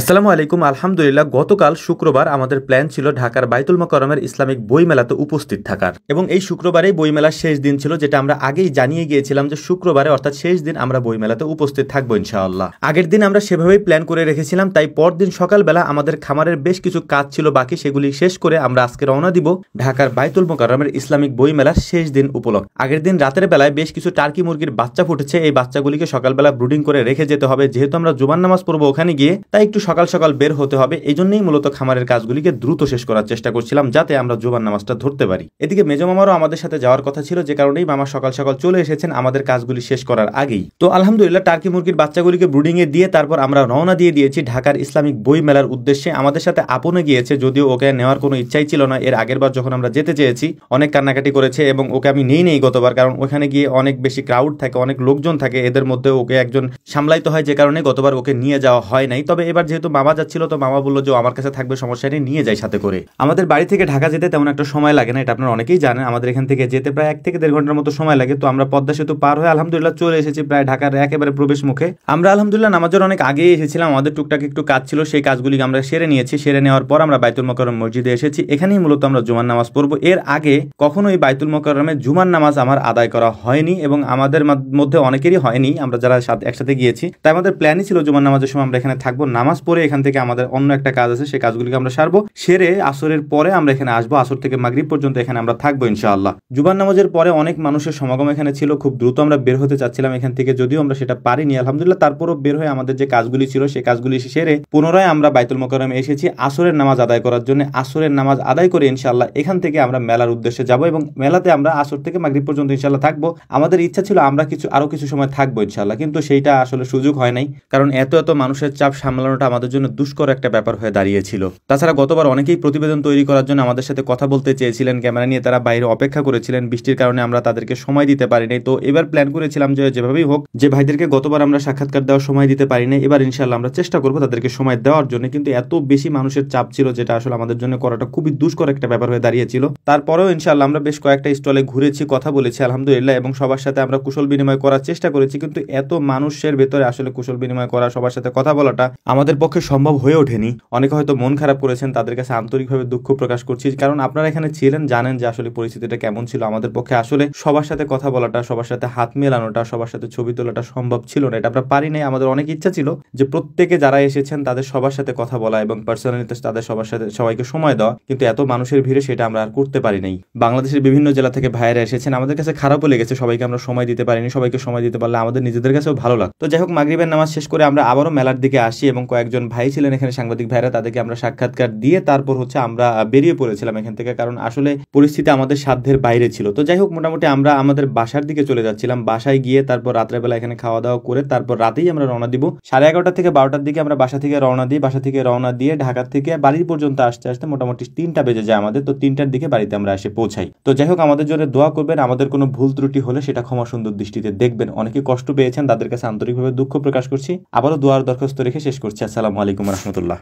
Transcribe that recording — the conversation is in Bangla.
আসসালামু আলাইকুম। আলহামদুলিল্লাহ, গতকাল শুক্রবার আমাদের প্ল্যান ছিল ঢাকার বাইতুল মোকাররমের ইসলামিক বইমেলাতে উপস্থিত থাকার, এবং এই শুক্রবারেই বইমেলার শেষ দিন ছিল, যেটা আমরা আগেই জানিয়ে গিয়েছিলাম যে শুক্রবারে অর্থাৎ শেষ দিন আমরা বইমেলাতে উপস্থিত থাকবো ইনশাআল্লাহ। আগের দিন আমরা সেভাবেই প্ল্যান করে রেখেছিলাম, তাই পরদিন সকালবেলা আমাদের খামারের বেশ কিছু কাজ ছিল বাকি, সেগুলি শেষ করে আমরা আজকে রওনা দিব ঢাকার বাইতুল মোকাররমের ইসলামিক বইমেলার শেষ দিন উপলক্ষে। আগের দিন রাতের বেলায় বেশ কিছু টার্কি মুরগির বাচ্চা ফুটেছে, এই বাচ্চাগুলিকে সকালবেলা ব্রুডিং করে রেখে যেতে হবে, যেহেতু আমরা জুমার নামাজ পড়বো ওখানে গিয়ে, তাই একটু সকাল সকাল বের হতে হবে। এই জন্যই মূলত খামারের কাজগুলিকে দ্রুত শেষ করার চেষ্টা করছিলাম, যাতে আমরা জুমার নামাজটা ধরতে পারি। এদিকে মেজো মামারও আমাদের সাথে যাওয়ার কথা ছিল, যে কারণেই মামা সকাল সকাল চলে এসেছেন আমাদের কাজগুলি শেষ করার আগেই। তো আলহামদুলিল্লাহ, টার্কি মুরগির বাচ্চাগুলিকে ব্রুডিং এ দিয়ে তারপর আমরা রওনা দিয়ে দিয়েছি ঢাকার ইসলামিক বই মেলার উদ্দেশ্যে। আমাদের সাথে আপনে গিয়েছে, যদিও ওকে নেওয়ার কোনো ইচ্ছাই ছিল না। এর আগের বার যখন আমরা যেতে চেয়েছি অনেক কান্নাকাটি করেছে, এবং ওকে আমি নেই গতবার, কারণ ওখানে গিয়ে অনেক বেশি ক্রাউড থাকে, অনেক লোকজন থাকে, এদের মধ্যে ওকে একজন সামলাইতে হয়, যে কারণে গতবার ওকে নিয়ে যাওয়া হয় নাই। তবে এবার যেহেতু মামা যাচ্ছিল, তো মামা বললো যে আমার কাছে থাকবে, সমস্যা নেই, নিয়ে যাই সাথে করে। আমাদের বাড়ি থেকে ঢাকা যেতে তেমন একটা সময় লাগে না, এটা আপনারা অনেকেই জানেন। আমাদের এখান থেকে যেতে প্রায় 1 থেকে 1.5 ঘন্টার মতো সময় লাগে। তো আমরা পদ্মা সেতু পার হয়ে আলহামদুলিল্লাহ চলে এসেছি প্রায় ঢাকার একেবারে প্রবেশ মুখে। আমরা আলহামদুলিল্লাহ নামাজের অনেক আগেই এসেছিলাম, আমাদের টুকটাক একটু কাজ ছিল, সেই কাজগুলি আমরা সেরে নিয়েছি। সেরে নেওয়ার পর আমরা বাইতুল মোকাররম মসজিদে এসেছি, এখানেই মূলত আমরা জুমার নামাজ পড়বো। এর আগে কখনোই বাইতুল মোকাররমে জুমার নামাজ আমার আদায় করা হয়নি, এবং আমাদের মধ্যে অনেকেরই হয়নি, আমরা যারা একসাথে গিয়েছি। তাই আমাদের প্ল্যানই ছিল জুমার নামাজের সময় আমরা এখানে থাকবো, নামাজ পড়ে এখান থেকে আমাদের অন্য একটা কাজ আছে, সেই কাজগুলিকে আমরা সারবো, সেরে আসরের পরে আমরা এখানে আসবো, আসর থেকে মাগরিব পর্যন্ত এখানে আমরা থাকবো ইনশাআল্লাহ। জুমার নামাজের পরে অনেক মানুষের সমাগম এখানে ছিল, খুব দ্রুত আমরা বের হতে চাচ্ছিলাম এখান থেকে, যদিও আমরা সেটা পারিনি আলহামদুলিল্লাহ। তারপরও বের হয়ে আমাদের যে কাজগুলি ছিল সেই কাজগুলি সেরে পুনরায় আমরা বাইতুল মোকাররমে এসেছি আসরের নামাজ আদায় করার জন্য। আসরের নামাজ আদায় করে ইনশাআল্লাহ এখান থেকে আমরা মেলার উদ্দেশ্যে যাব, এবং মেলাতে আমরা আসর থেকে মাগরিব পর্যন্ত ইনশাআল্লাহ থাকবো। আমাদের ইচ্ছা ছিল আমরা আরো কিছু সময় থাকবো ইনশাআল্লাহ, কিন্তু সেইটা আসলে সুযোগ হয় নাই, কারণ এত মানুষের চাপ সামলানোটা আমাদের জন্য দুষ্কর একটা ব্যাপার হয়ে দাঁড়িয়েছিল। তাছাড়া গতবার অনেকেই প্রতিবেদন তৈরি করার জন্য আমাদের সাথে কথা বলতে চেয়েছিলেন, ক্যামেরা নিয়ে তারা বাইরে অপেক্ষা করেছিলেন, বৃষ্টির কারণে আমরা তাদেরকে সময় দিতে পারিনি। তো এবার প্ল্যান করেছিলাম যে যেভাবেই হোক, যে ভাইদেরকে গতবার আমরা সাক্ষাৎকার দেওয়ার সময় দিতে পারিনি, এবার ইনশাআল্লাহ আমরা চেষ্টা করবো তাদেরকে সময় দেওয়ার জন্য। কিন্তু এত বেশি মানুষের চাপ ছিল, যেটা আসলে আমাদের জন্য করাটা খুবই দুষ্কর একটা ব্যাপার হয়ে দাঁড়িয়েছিল। তারপরেও ইনশাআল্লাহ আমরা বেশ কয়েকটা স্টলে ঘুরেছি, কথা বলেছি আলহামদুলিল্লাহ, এবং সবার সাথে আমরা কুশল বিনিময় করার চেষ্টা করেছি। কিন্তু এত মানুষের ভেতরে আসলে কুশল বিনিময় করা, সবার সাথে কথা বলাটা আমাদের পক্ষে সম্ভব হয়ে ওঠেনি। অনেকে হয়তো মন খারাপ করেছেন, তাদের কাছে আন্তরিকভাবে দুঃখ প্রকাশ করছি, কারণ আপনারা এখানে ছিলেন, জানেন যে আসলে পরিস্থিতিটা কেমন ছিল। আমাদের পক্ষে আসলে সবার সাথে কথা বলাটা, সবার সাথে হাত মেলানোটা, সবার সাথে ছবি তোলাটা সম্ভব ছিল না, এটা আমরা পারি নাই। আমাদের অনেক ইচ্ছা ছিল যে প্রত্যেকে যারা এসেছেন তাদের সবার সাথে কথা বলা এবং পার্সোনালি তাদের সবার সাথে সবাইকে সময় দেওয়া, কিন্তু এত মানুষের ভিড়ে সেটা আমরা আর করতে পারি নাই। বাংলাদেশের বিভিন্ন জেলা থেকে ভাইয়েরা এসেছেন, আমাদের কাছে খারাপও লেগেছে, সবাইকে আমরা সময় দিতে পারিনি। সবাইকে সময় দিতে পারলে আমাদের নিজেদের কাছেও ভালো লাগতো। তো যাই হোক, মাগরিবের নামাজ শেষ করে আমরা আবারও মেলার দিকে আসি, এবং কয়েকজন ভাই ছিলেন এখানে সাংবাদিক ভাইরা, তাদেরকে আমরা সাক্ষাৎকার দিয়ে তারপর আমরা বেরিয়ে পড়েছিলাম এখান থেকে, কারণ আসলে পরিস্থিতি আমাদের সাধ্যের বাইরে ছিল। তো যাই হোক, মোটামুটি আমরা আমাদের বাসার দিকে চলে যাচ্ছিলাম। বাসায় গিয়ে তারপর রাত্রেবেলা এখানে খাওয়া দাওয়া করে তারপর রাতেই আমরা রওনা দিব। 11:30 থেকে 12টার দিকে আমরা বাসা থেকে রওনা দিই। বাসা থেকে রওনা দিয়ে ঢাকা থেকে বাড়ি পর্যন্ত আসতে আসতে মোটামুটি 3টা বেজে যায় আমাদের। তো 3টার দিকে বাড়িতে আমরা এসে পৌঁছাই। তো যাই হোক, আমাদের জন্য দোয়া করবেন, আমাদের কোনো ভুল ত্রুটি হলে সেটা ক্ষমা সুন্দর দৃষ্টিতে দেখবেন। অনেকে কষ্ট পেয়েছেন, তাদের কাছে আন্তরিকভাবে দুঃখ প্রকাশ করছি। আবারও দোয়ার দরখাস্ত রেখে শেষ করছি। আসসালামু আলাইকুম রহমতুল্লাহ।